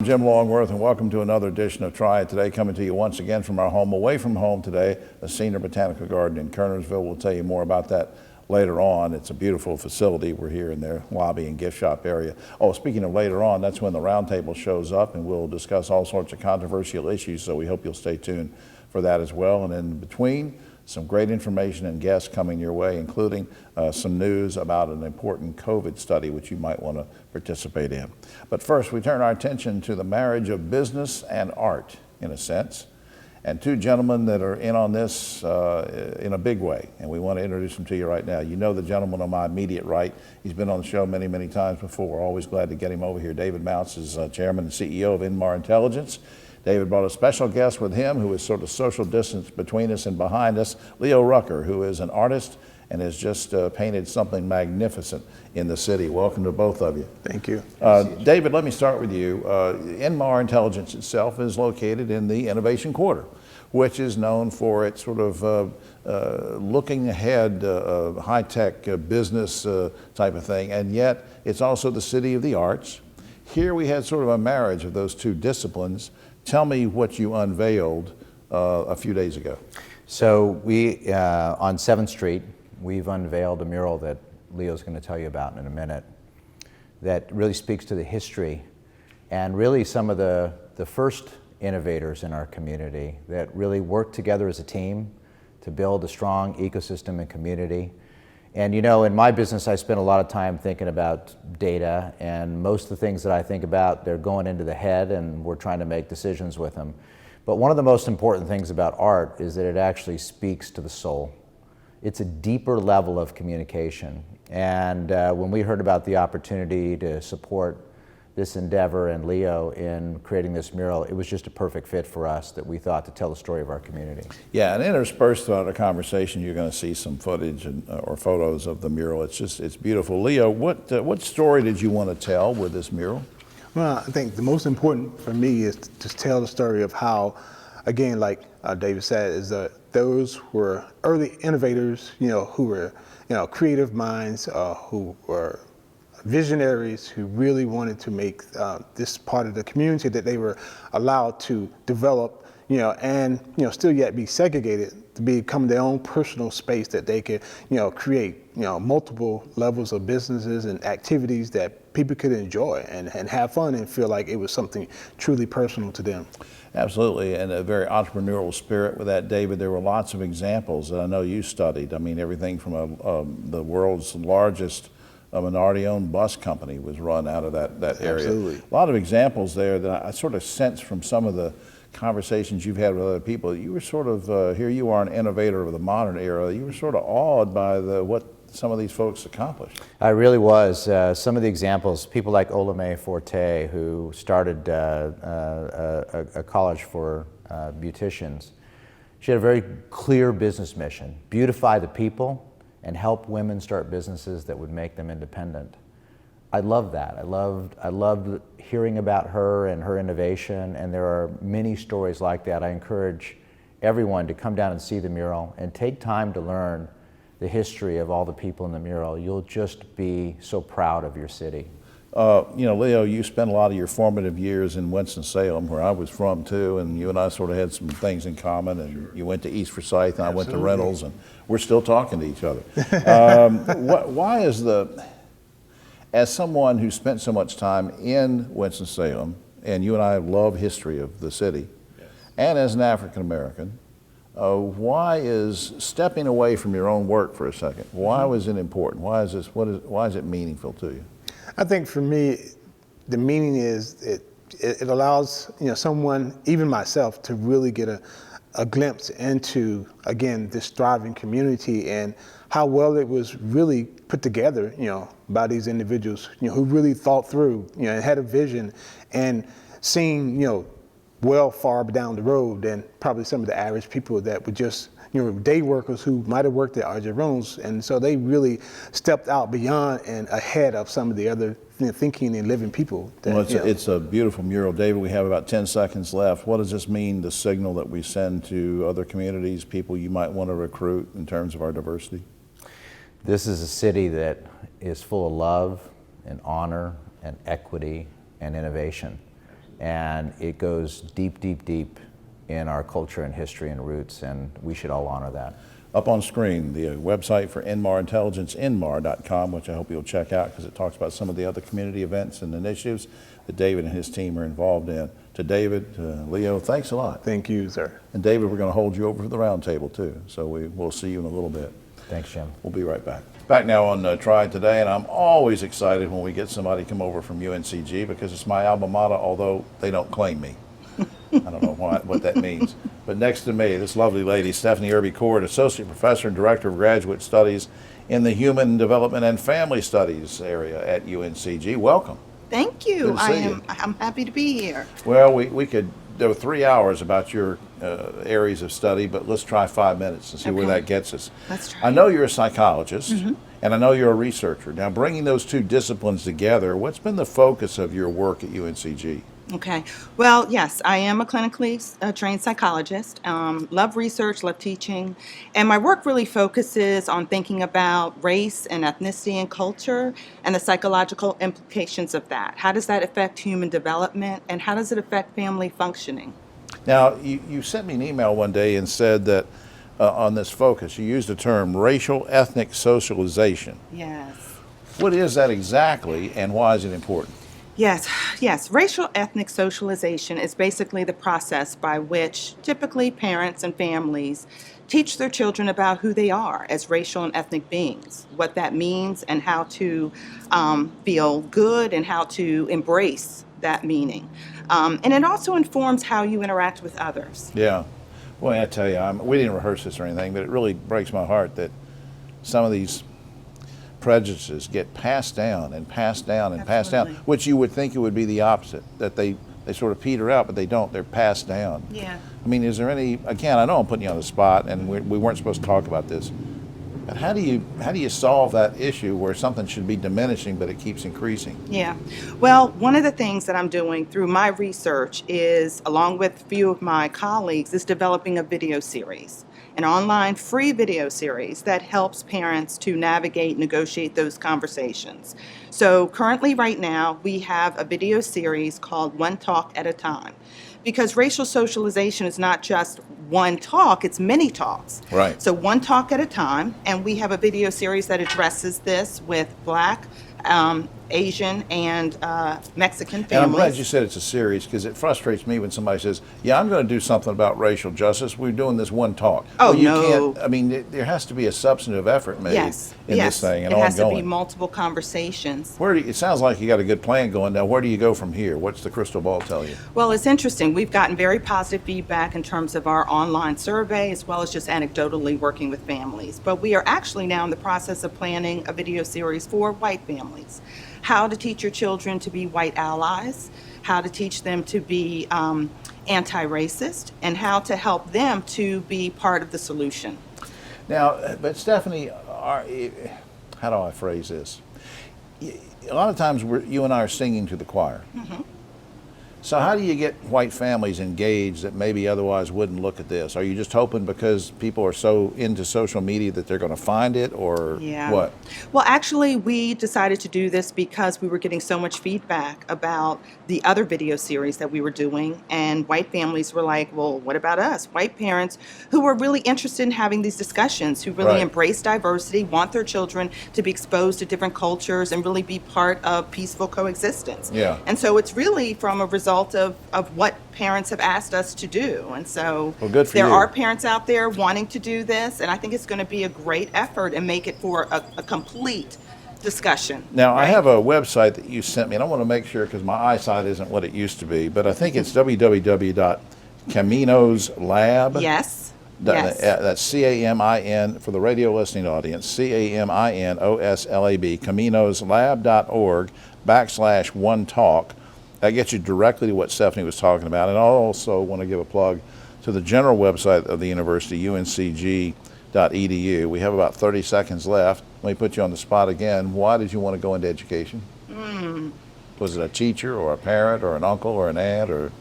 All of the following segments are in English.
Jim Longworth, and welcome to another edition of Triad Today, coming to you once again from our home away from home today, the Senior Botanical Garden in Kernersville. We'll tell you more about that later on. It's a beautiful facility. We're here in their lobby and gift shop area. Oh, speaking of later on, that's when the roundtable shows up, and we'll discuss all sorts of controversial issues, so we hope you'll stay tuned for that as well. And in between, some great information and guests coming your way, including some news about an important COVID study which you might want to participate in. But first, we turn our attention to the marriage of business and art, in a sense, and two gentlemen that are in on this in a big way, and we want to introduce them to you right now. You know the gentleman on my immediate right. He's been on the show many, many times before. Always glad to get him over here. David Mounts is Chairman and CEO of Enmar Intelligence. David brought a special guest with him who is sort of social distance between us and behind us, Leo Rucker, who is an artist and has just painted something magnificent in the city. Welcome to both of you. Thank you. David, let me start with you. Enmar Intelligence itself is located in the Innovation Quarter, which is known for its sort of looking ahead, high-tech business type of thing, and yet it's also the city of the arts. Here we had sort of a marriage of those two disciplines. Tell me what you unveiled a few days ago. So we, on 7th Street, we've unveiled a mural that Leo's going to tell you about in a minute that really speaks to the history and really some of the first innovators in our community that really worked together as a team to build a strong ecosystem and community. And you know, in my business, I spend a lot of time thinking about data, and most of the things that I think about, they're going into the head and we're trying to make decisions with them. But one of the most important things about art is that it actually speaks to the soul. It's a deeper level of communication. And when we heard about the opportunity to support this endeavor and Leo in creating this mural, it was just a perfect fit for us that we thought to tell the story of our community. Yeah, and interspersed throughout the conversation, you're going to see some footage or photos of the mural. It's beautiful. Leo, what story did you want to tell with this mural? Well, I think the most important for me is to tell the story of how, again, like David said, is that those were early innovators, who were, creative minds, who were visionaries who really wanted to make this part of the community that they were allowed to develop, and still yet be segregated to become their own personal space that they could, create, multiple levels of businesses and activities that people could enjoy and have fun and feel like it was something truly personal to them. Absolutely, and a very entrepreneurial spirit with that, David. There were lots of examples that I know you studied. I mean, everything from the world's largest minority-owned bus company was run out of that area. Absolutely. A lot of examples there that I sort of sense from some of the conversations you've had with other people. You were sort of, here you are, an innovator of the modern era. You were sort of awed by what some of these folks accomplished. I really was. Some of the examples, people like Olame Forte, who started a college for beauticians. She had a very clear business mission: beautify the people and help women start businesses that would make them independent. I loved that. I loved hearing about her and her innovation, and there are many stories like that. I encourage everyone to come down and see the mural and take time to learn the history of all the people in the mural. You'll just be so proud of your city. Leo, you spent a lot of your formative years in Winston-Salem, where I was from too, and you and I sort of had some things in common, and sure. You went to East Forsyth, and I went to Reynolds, and we're still talking to each other. Why is as someone who spent so much time in Winston-Salem, and you and I love history of the city, yes. And as an African-American, why is stepping away from your own work for a second, why was it important? Why is it meaningful to you? I think for me, the meaning is it allows someone, even myself, to really get a glimpse into, again, this thriving community and how well it was really put together, by these individuals, who really thought through, and had a vision, and seeing, well far down the road than probably some of the average people that would just, day workers who might have worked at R.J. Reynolds. And so they really stepped out beyond and ahead of some of the other thinking and living people. That, it's a beautiful mural. David, we have about 10 seconds left. What does this mean, the signal that we send to other communities, people you might want to recruit in terms of our diversity? This is a city that is full of love and honor and equity and innovation. and it goes deep, deep, deep in our culture and history and roots, and we should all honor that. Up on screen, the website for Enmar Intelligence, enmar.com, which I hope you'll check out because it talks about some of the other community events and initiatives that David and his team are involved in. To David, Leo, thanks a lot. Thank you, sir. And David, we're going to hold you over to the round table too, so we'll see you in a little bit. Thanks, Jim. We'll be right back. Back now on Triad Today, and I'm always excited when we get somebody come over from UNCG because it's my alma mater, although they don't claim me. I don't know what that means. But next to me, this lovely lady, Stephanie Irby-Cord, Associate Professor and Director of Graduate Studies in the Human Development and Family Studies area at UNCG. Welcome. Thank you. Good to see you. I'm happy to be here. Well, we could do 3 hours about your areas of study, but let's try 5 minutes and see where that gets us. Let's try. I know you're a psychologist, and I know you're a researcher. Now, bringing those two disciplines together, what's been the focus of your work at UNCG? Okay. Well, yes, I am a clinically trained psychologist. Love research, love teaching. And my work really focuses on thinking about race and ethnicity and culture and the psychological implications of that. How does that affect human development, and how does it affect family functioning? Now, you sent me an email one day and said that on this focus, you used the term racial ethnic socialization. Yes. What is that exactly, and why is it important? Yes. Racial ethnic socialization is basically the process by which typically parents and families teach their children about who they are as racial and ethnic beings, what that means, and how to feel good and how to embrace that meaning. And it also informs how you interact with others. Yeah. Well, I tell you, we didn't rehearse this or anything, but it really breaks my heart that some of these prejudices get passed down and passed down and passed down, Absolutely. which you would think it would be the opposite, that they sort of peter out, but they don't. They're passed down. Yeah. I mean, is there any, again, I know I'm putting you on the spot, and we weren't supposed to talk about this, but how do you solve that issue where something should be diminishing, but it keeps increasing? Yeah. Well, one of the things that I'm doing through my research is, along with a few of my colleagues, is developing a video series, an online free video series that helps parents to navigate, negotiate those conversations. So currently right now, we have a video series called One Talk at a Time, because racial socialization is not just one talk, it's many talks. Right. So one talk at a time, and we have a video series that addresses this with Black, Asian, and Mexican families. And I'm glad you said it's a series, because it frustrates me when somebody says, yeah, I'm going to do something about racial justice. We're doing this one talk. Oh, well, you no. can't, I mean, there has to be a substantive effort made in this thing and it has ongoing. to be multiple conversations. It sounds like you got a good plan going. Now, where do you go from here? What's the crystal ball tell you? Well, it's interesting. We've gotten very positive feedback in terms of our online survey, as well as just anecdotally working with families. But we are actually now in the process of planning a video series for white families. How to teach your children to be white allies, how to teach them to be anti-racist, and how to help them to be part of the solution. Now, but Stephanie, how do I phrase this? A lot of times you and I are singing to the choir. Mm-hmm. So how do you get white families engaged that maybe otherwise wouldn't look at this? Are you just hoping because people are so into social media that they're going to find it, or what? Well, actually, we decided to do this because we were getting so much feedback about the other video series that we were doing, and white families were like, well, what about us? White parents who were really interested in having these discussions, who really Right. embrace diversity, want their children to be exposed to different cultures and really be part of peaceful coexistence. Yeah. And so it's really from a result of what parents have asked us to do. And so Well, good for there you. are parents out there wanting to do this, and I think it's going to be a great effort and make it for a complete discussion. Now, I right? have a website that you sent me, and I want to make sure because my eyesight isn't what it used to be, but I think it's www.caminoslab. Yes. That's Yes. C-A-M-I-N, for the radio listening audience, C-A-M-I-N-O-S-L-A-B, caminoslab.org/one talk. That gets you directly to what Stephanie was talking about. And I also want to give a plug to the general website of the university, uncg.edu. We have about 30 seconds left. Let me put you on the spot again. Why did you want to go into education? Was it a teacher or a parent or an uncle or an aunt or?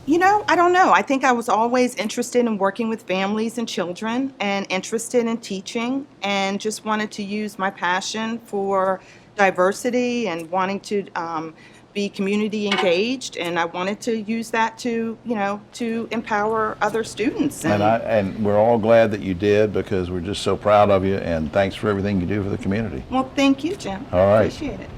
You know, I don't know. I think I was always interested in working with families and children and interested in teaching, and just wanted to use my passion for diversity and wanting to be community engaged, and I wanted to use that to, to empower other students. And we're all glad that you did, because we're just so proud of you, and thanks for everything you do for the community. Well, thank you, Jim. All right. Appreciate it.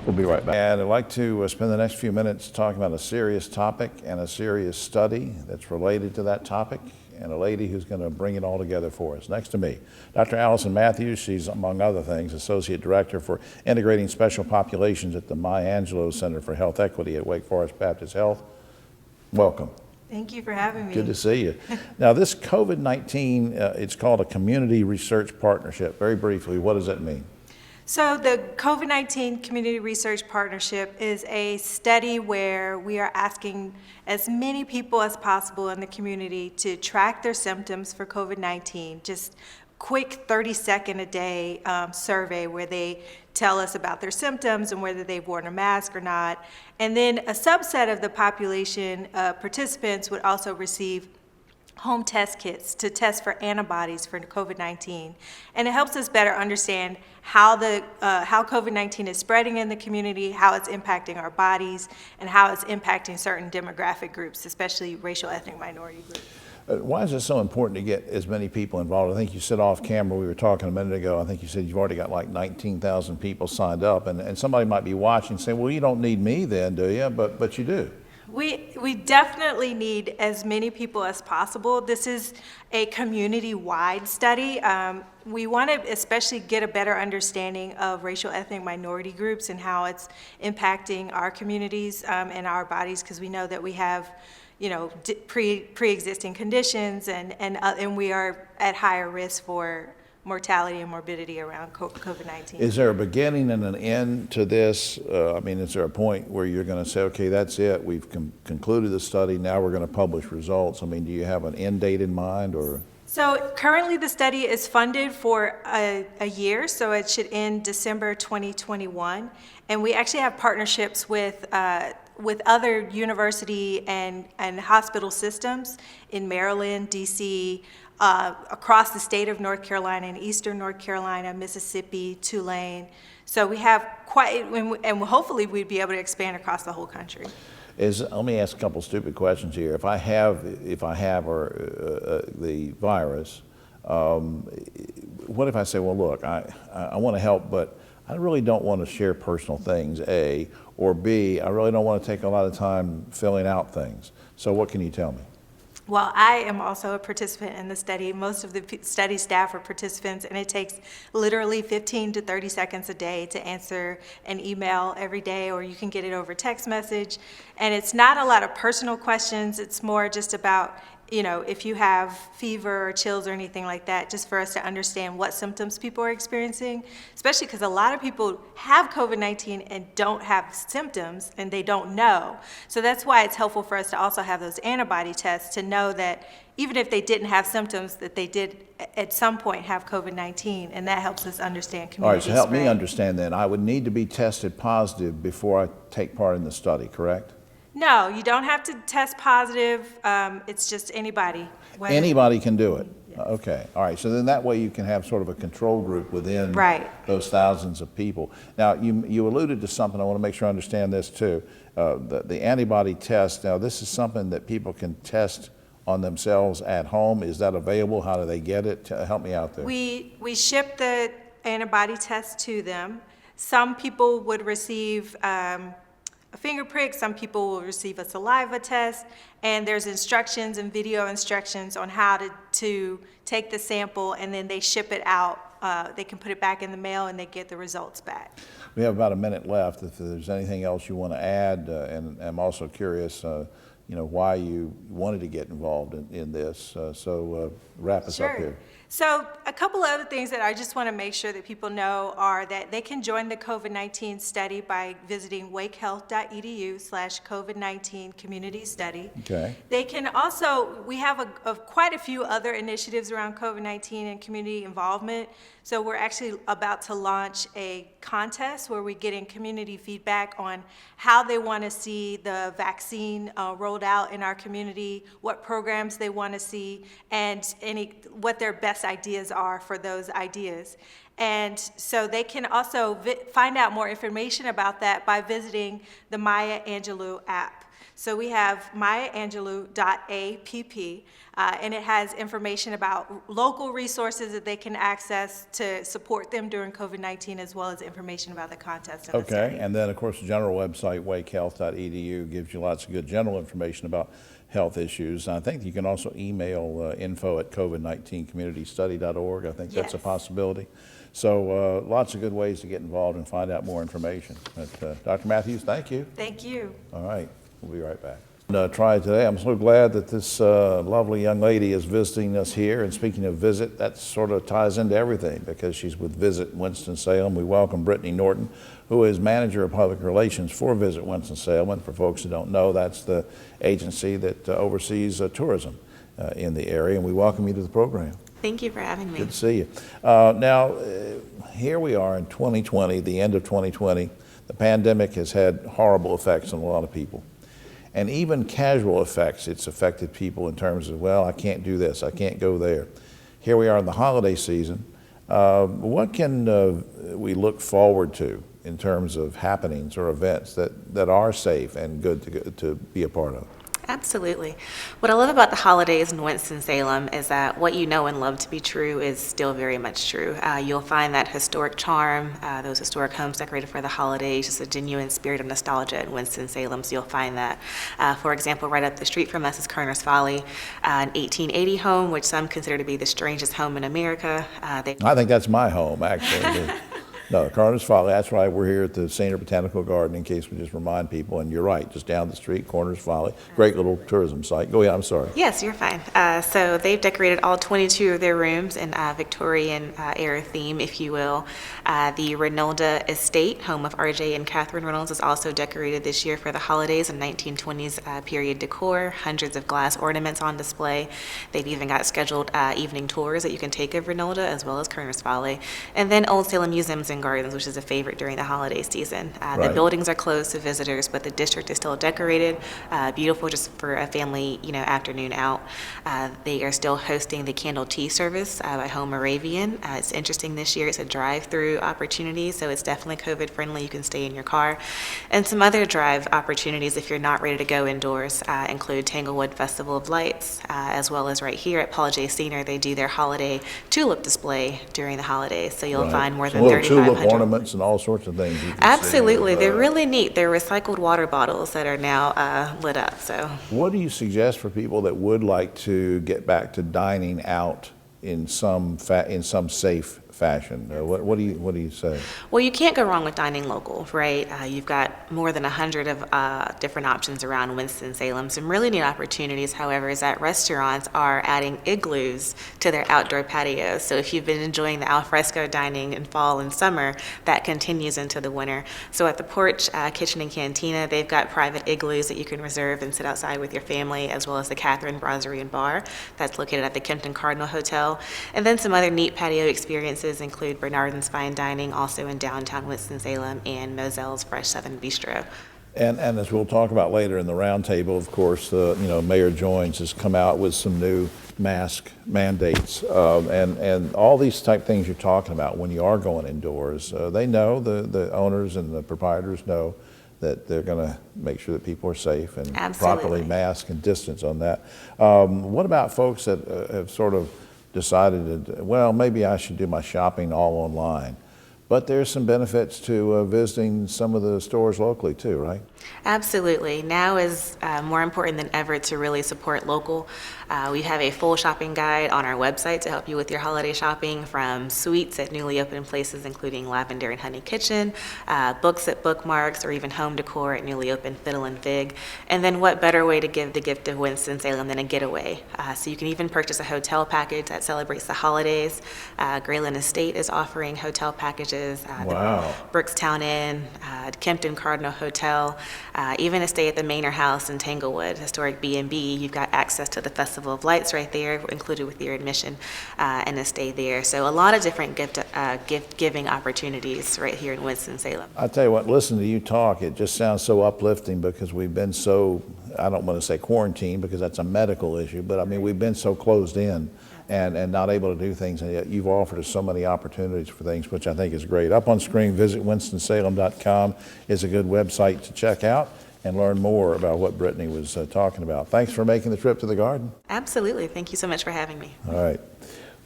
We'll be right back. And I'd like to spend the next few minutes talking about a serious topic and a serious study that's related to that topic, and a lady who's going to bring it all together for us. Next to me, Dr. Allison Matthews. She's, among other things, Associate Director for Integrating Special Populations at the Maya Angelou Center for Health Equity at Wake Forest Baptist Health. Welcome. Thank you for having me. Good to see you. Now, this COVID-19, it's called a community research partnership. Very briefly, what does that mean? So the COVID-19 Community Research Partnership is a study where we are asking as many people as possible in the community to track their symptoms for COVID-19. Just quick 30-second a day survey where they tell us about their symptoms and whether they've worn a mask or not. And then a subset of the population participants would also receive home test kits to test for antibodies for COVID-19. And it helps us better understand how COVID-19 is spreading in the community, how it's impacting our bodies, and how it's impacting certain demographic groups, especially racial ethnic minority groups. Why is it so important to get as many people involved? I think you said off camera, we were talking a minute ago, I think you said you've already got like 19,000 people signed up, and somebody might be watching and say, well, you don't need me then, do you? But you do. We definitely need as many people as possible. This is a community-wide study. We want to especially get a better understanding of racial ethnic minority groups and how it's impacting our communities and our bodies, because we know that we have, pre-existing conditions and we are at higher risk for mortality and morbidity around COVID-19. Is there a beginning and an end to this? Is there a point where you're going to say, okay, that's it, we've concluded the study, now we're going to publish results? Do you have an end date in mind, or? So currently the study is funded for a year, so it should end December 2021. And we actually have partnerships with other university and hospital systems in Maryland, DC, across the state of North Carolina and eastern North Carolina, Mississippi, Tulane. So we have and hopefully we'd be able to expand across the whole country. Let me ask a couple stupid questions here. If I have the virus, what if I say, well, look, I want to help, but I really don't want to share personal things, A, or B, I really don't want to take a lot of time filling out things. So what can you tell me? Well, I am also a participant in the study. Most of the study staff are participants, and it takes literally 15 to 30 seconds a day to answer an email every day, or you can get it over text message. And it's not a lot of personal questions. It's more just about, if you have fever or chills or anything like that, just for us to understand what symptoms people are experiencing, especially because a lot of people have COVID-19 and don't have symptoms and they don't know. So that's why it's helpful for us to also have those antibody tests to know that even if they didn't have symptoms, that they did at some point have COVID-19, and that helps us understand community All right, so help spread. me understand then. I would need to be tested positive before I take part in the study, correct? No, you don't have to test positive. It's just anybody. Anybody can do it? Yes. Okay, all right. So then that way you can have sort of a control group within those thousands of people. Now, you alluded to something. I want to make sure I understand this too. The antibody test, now this is something that people can test on themselves at home. Is that available? How do they get it? Help me out there. We ship the antibody test to them. Some people would receive a finger prick, some people will receive a saliva test, and there's instructions and video instructions on how to take the sample, and then they ship it out. They can put it back in the mail and they get the results back. We have about a minute left. If there's anything else you want to add, and I'm also curious, why you wanted to get involved in this. So wrap us up here. So a couple of other things that I just want to make sure that people know are that they can join the COVID-19 study by visiting wakehealth.edu/COVID-19 community study. Okay. They can also, we have quite a few other initiatives around COVID-19 and community involvement. So we're actually about to launch a contest where we're getting community feedback on how they want to see the vaccine rolled rolled out in our community, what programs they want to see, and what their best ideas are for those ideas. And so they can also find out more information about that by visiting the Maya Angelou app. So we have mayaangelou.app, and it has information about local resources that they can access to support them during COVID-19, as well as information about the contest. And the Okay, study. and then of course the general website, wakehealth.edu, gives you lots of good general information about health issues. I think you can also email info@covid19communitystudy.org. I think that's a Yes. possibility. So lots of good ways to get involved and find out more information. But, Dr. Matthews, thank you. Thank you. All right, we'll be right back. Triad Today, I'm so glad that this lovely young lady is visiting us here. And speaking of visit, that sort of ties into everything because she's with Visit Winston-Salem. We welcome Brittany Norton, who is Manager of Public Relations for Visit Winston-Salem. And for folks who don't know, that's the agency that oversees tourism in the area. And we welcome you to the program. Thank you for having me. Good to see you. Here we are in 2020, the end of 2020. The pandemic has had horrible effects on a lot of people. And even casual effects, it's affected people in terms of, well, I can't do this, I can't go there. Here we are in the holiday season. What can we look forward to in terms of happenings or events that are safe and good to be a part of? Absolutely. What I love about the holidays in Winston-Salem is that what you know and love to be true is still very much true. You'll find that historic charm, those historic homes decorated for the holidays, just a genuine spirit of nostalgia in Winston-Salem. So you'll find that. For example, right up the street from us is Kerner's Folly, an 1880 home, which some consider to be the strangest home in America. I think that's my home, actually. No, Kerner's Folly, that's right. We're here at the Senior Botanical Garden, in case we just remind people. And you're right, just down the street, Kerner's Folly. Great little tourism site. Go ahead, I'm sorry. Yes, you're fine. So they've decorated all 22 of their rooms in Victorian era theme, if you will. The Reynolda Estate, home of R.J. and Catherine Reynolds, is also decorated this year for the holidays in 1920s period decor. Hundreds of glass ornaments on display. They've even got scheduled evening tours that you can take of Reynolda as well as Kerner's Folly. And then Old Salem Museums and Gardens, which is a favorite during the holiday season. The Right. buildings are closed to visitors, but the district is still decorated, beautiful just for a family, afternoon out. They are still hosting the candle tea service by Home Moravian. It's interesting this year. It's a drive-through opportunity, so it's definitely COVID friendly. You can stay in your car. And some other drive opportunities, if you're not ready to go indoors, include Tanglewood Festival of Lights, as well as right here at Paul J. Senior, they do their holiday tulip display during the holidays. So you'll Right. find more Some than little 3,500. tulip ornaments and all sorts of things. You can see. Absolutely. They're really neat. They're recycled water bottles that are now lit up. So What do you suggest for people that would like to get back to dining out in some safe fashion? What do you say? Well, you can't go wrong with dining local, right? You've got more than 100 of different options around Winston-Salem. Some really neat opportunities, however, is that restaurants are adding igloos to their outdoor patios. So if you've been enjoying the alfresco dining in fall and summer, that continues into the winter. So at the Porch Kitchen and Cantina, they've got private igloos that you can reserve and sit outside with your family, as well as the Catherine Brasserie and Bar that's located at the Kempton Cardinal Hotel. And then some other neat patio experiences include Bernardin's Fine Dining, also in downtown Winston-Salem, and Moselle's Fresh Southern Bistro. And as we'll talk about later in the roundtable, of course, Mayor Joines has come out with some new mask mandates, and all these type things you're talking about when you are going indoors. They know, the owners and the proprietors know that they're going to make sure that people are safe and Absolutely. properly mask and distance on that. What about folks that have sort of decided that, well, maybe I should do my shopping all online? But there's some benefits to visiting some of the stores locally too, right? Absolutely. Now is more important than ever to really support local. We have a full shopping guide on our website to help you with your holiday shopping, from sweets at newly opened places including Lavender and Honey Kitchen, books at Bookmarks, or even home decor at newly opened Fiddle and Fig. And then what better way to give the gift of Winston-Salem than a getaway? So you can even purchase a hotel package that celebrates the holidays. Grayland Estate is offering hotel packages. Wow. The Brookstown Inn, Kempton Cardinal Hotel, even a stay at the Manor House in Tanglewood, historic B&B. You've got access to the Festival of Lights right there, included with your admission, and a stay there. So a lot of different gift-giving opportunities right here in Winston-Salem. I tell you what, listening to you talk, it just sounds so uplifting because we've been so I don't want to say quarantine because that's a medical issue, but I mean, we've been so closed in and not able to do things, and yet you've offered us so many opportunities for things, which I think is great. Up on screen, visit winstonsalem.com is a good website to check out and learn more about what Brittany was talking about. Thanks for making the trip to the garden. Absolutely. Thank you so much for having me. All right,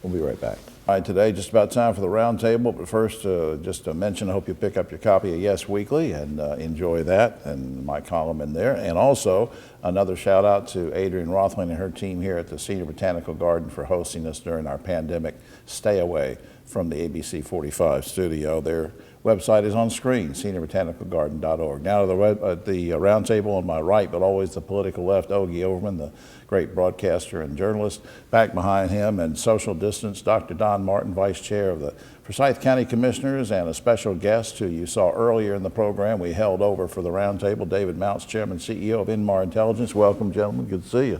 we'll be right back. All right, today just about time for the roundtable, but first just to mention, I hope you pick up your copy of Yes Weekly and enjoy that and my column in there. And also another shout out to Adrienne Rothling and her team here at the Senior Botanical Garden for hosting us during our pandemic stay away from the ABC 45 studio. Their website is on screen, seniorbotanicalgarden.org. Now to the roundtable on my right, but always the political left, Ogie Overman, the great broadcaster and journalist. Back behind him and social distance, Dr. Don Martin, Vice Chair of the Forsyth County Commissioners, and a special guest who you saw earlier in the program we held over for the roundtable, David Mounts, Chairman and CEO of Enmar Intelligence. Welcome, gentlemen. Good to see you.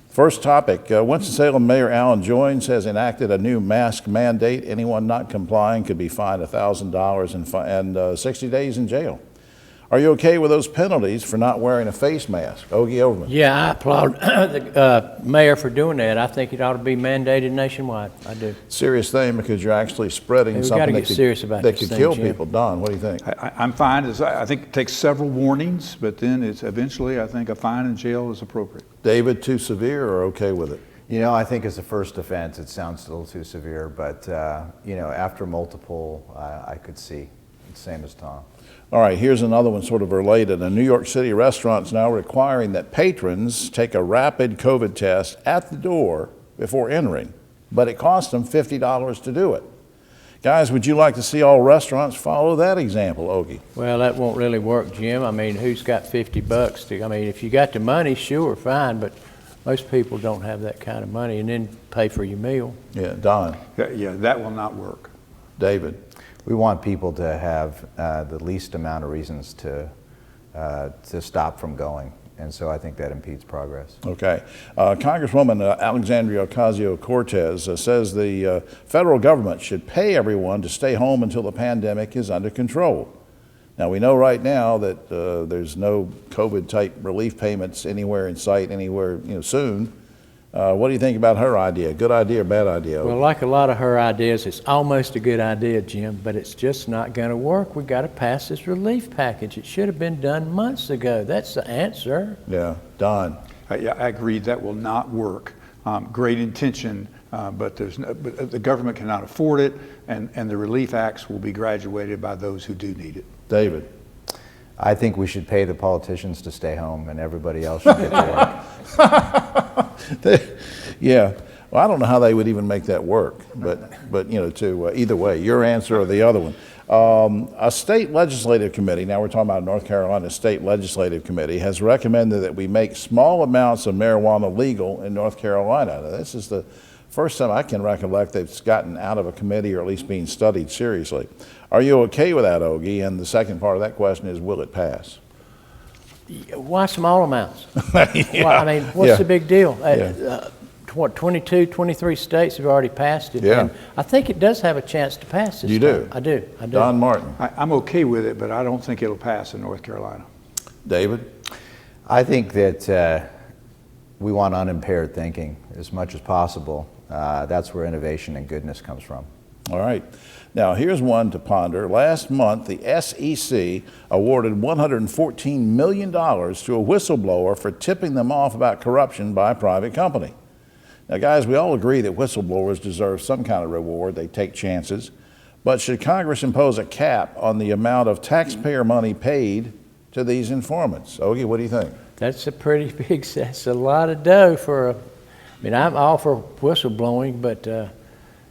First topic, Winston-Salem Mayor Alan Joynes has enacted a new mask mandate. Anyone not complying could be fined $1,000 and 60 days in jail. Are you okay with those penalties for not wearing a face mask? Ogie Overman. Yeah, I applaud the mayor for doing that. I think it ought to be mandated nationwide. I do. Serious thing because you're actually spreading something that could kill people. Don, what do you think? I'm fine. I think it takes several warnings, but then it's eventually, I think a fine and jail is appropriate. David, too severe or okay with it? You know, I think as a first offense, it sounds a little too severe, but you know, after multiple, I could see. Same as Tom. All right, here's another one sort of related. A New York City restaurant is now requiring that patrons take a rapid COVID test at the door before entering, but it costs them $50 to do it. Guys, would you like to see all restaurants follow that example, Ogie? Well, that won't really work, Jim. I mean, who's got $50 to, I mean, if you got the money, sure, fine, but most people don't have that kind of money and then pay for your meal. Yeah, Don. Yeah, that will not work. David. We want people to have the least amount of reasons to stop from going, and so I think that impedes progress. Okay. Congresswoman Alexandria Ocasio-Cortez says the federal government should pay everyone to stay home until the pandemic is under control. Now, we know right now that there's no COVID-type relief payments anywhere in sight, anywhere soon. What do you think about her idea? Good idea or bad idea? Well, like a lot of her ideas, it's almost a good idea, Jim, but it's just not going to work. We've got to pass this relief package. It should have been done months ago. That's the answer. Yeah. Don. Yeah, I agree that will not work. Great intention, but the government cannot afford it, and the relief acts will be graduated by those who do need it. David. I think we should pay the politicians to stay home and everybody else should get to work. Yeah. Well, I don't know how they would even make that work, but either way, your answer or the other one. A state legislative committee, now we're talking about North Carolina State Legislative Committee, has recommended that we make small amounts of marijuana legal in North Carolina. Now, this is the first time I can recollect that it's gotten out of a committee or at least being studied seriously. Are you okay with that, Ogie? And the second part of that question is, will it pass? Why small amounts? Yeah. Well, I mean, what's the big deal? Yeah. 22, 23 states have already passed it. Yeah. And I think it does have a chance to pass this You time. do? I do. Don Martin. I'm okay with it, but I don't think it'll pass in North Carolina. David? I think that we want unimpaired thinking as much as possible. That's where innovation and goodness comes from. All right. Now, here's one to ponder. Last month, the SEC awarded $114 million to a whistleblower for tipping them off about corruption by a private company. Now, guys, we all agree that whistleblowers deserve some kind of reward. They take chances. But should Congress impose a cap on the amount of taxpayer money paid to these informants? Ogie, what do you think? That's a pretty big, that's a lot of dough for I mean, I'm all for whistleblowing, but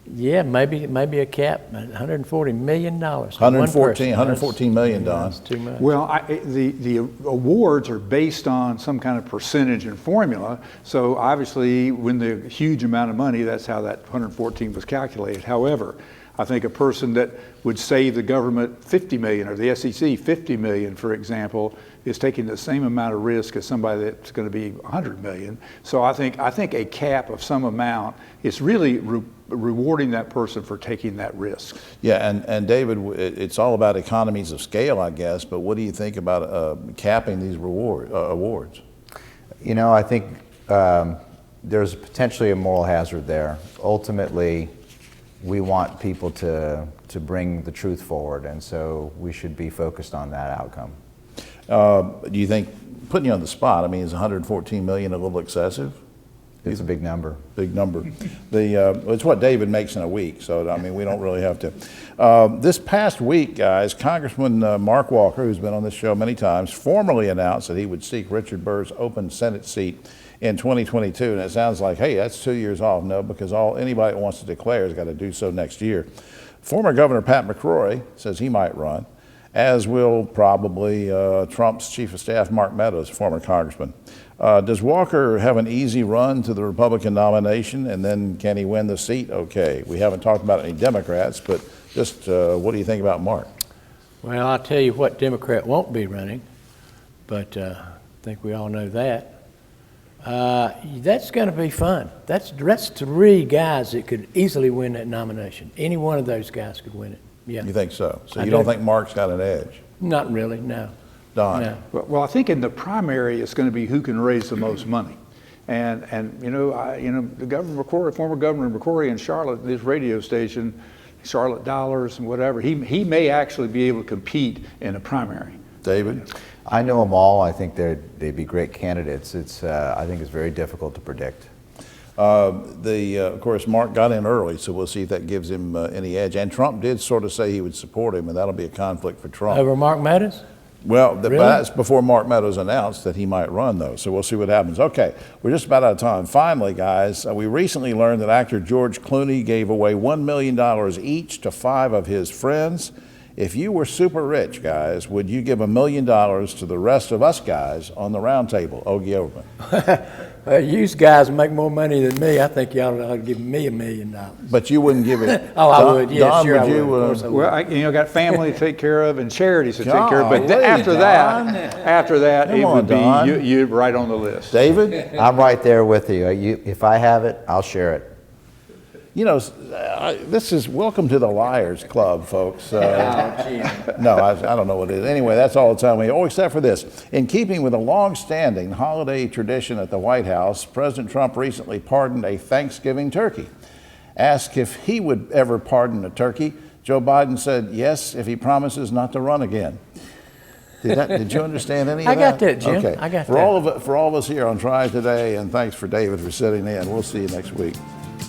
yeah, maybe a cap, $140 million. 114 million, Don. That's too much. Well, the awards are based on some kind of percentage and formula. So obviously, when the huge amount of money, that's how that 114 was calculated. However, I think a person that would save the government $50 million, or the SEC $50 million, for example, is taking the same amount of risk as somebody that's going to be $100 million. So I think a cap of some amount is really rewarding that person for taking that risk. Yeah, and David, it's all about economies of scale, I guess, but what do you think about capping these awards? You know, I think there's potentially a moral hazard there. Ultimately, we want people to bring the truth forward, and so we should be focused on that outcome. Do you think, putting you on the spot, I mean, is 114 million a little excessive? It's a big number. Big number. It's what David makes in a week, so I mean, we don't really have to. This past week, guys, Congressman Mark Walker, who's been on this show many times, formally announced that he would seek Richard Burr's open Senate seat in 2022, and it sounds like, hey, that's 2 years off. No, because anybody that wants to declare has got to do so next year. Former Governor Pat McCrory says he might run, as will probably Trump's Chief of Staff Mark Meadows, former congressman. Does Walker have an easy run to the Republican nomination, and then can he win the seat? Okay, we haven't talked about any Democrats, but just what do you think about Mark? Well, I'll tell you what Democrat won't be running, but I think we all know that. That's going to be fun. That's 3 guys that could easily win that nomination. Any one of those guys could win it. Yeah. You think so? So I you don't do. think Mark's got an edge? Not really, no. Don? No. Well, I think in the primary, it's going to be who can raise the most money. And the Governor McCrory, former Governor McCrory in Charlotte, this radio station, Charlotte Dollars and whatever, he may actually be able to compete in a primary. David? I know them all. I think they'd be great candidates. I think it's very difficult to predict. Of course, Mark got in early, so we'll see if that gives him any edge. And Trump did sort of say he would support him, and that'll be a conflict for Trump. Over Mark Meadows? Well, Really? that's before Mark Meadows announced that he might run, though, so we'll see what happens. Okay, we're just about out of time. Finally, guys, we recently learned that actor George Clooney gave away $1 million each to 5 of his friends. If you were super rich, guys, would you give $1 million to the rest of us guys on the round table? Ogie Overman. You guys make more money than me. I think y'all ought to give me $1 million. But you wouldn't give it. Oh, I would. Yeah, Don, sure I would would. you? Of course I would. Well, got family to take care of and charities to take care of. But Golly, after Don. that, Come it on, would be Don. you right on the list. David? I'm right there with you. If I have it, I'll share it. You know, this is welcome to the Liars Club, folks. No, I don't know what it is. Anyway, that's all the time we have. Oh, except for this. In keeping with a long-standing holiday tradition at the White House, President Trump recently pardoned a Thanksgiving turkey. Asked if he would ever pardon a turkey, Joe Biden said yes if he promises not to run again. Did you understand any of that? I got that, Jim. Okay. I got for that. all of us here on Triad Today, and thanks for David for sitting in. We'll see you next week.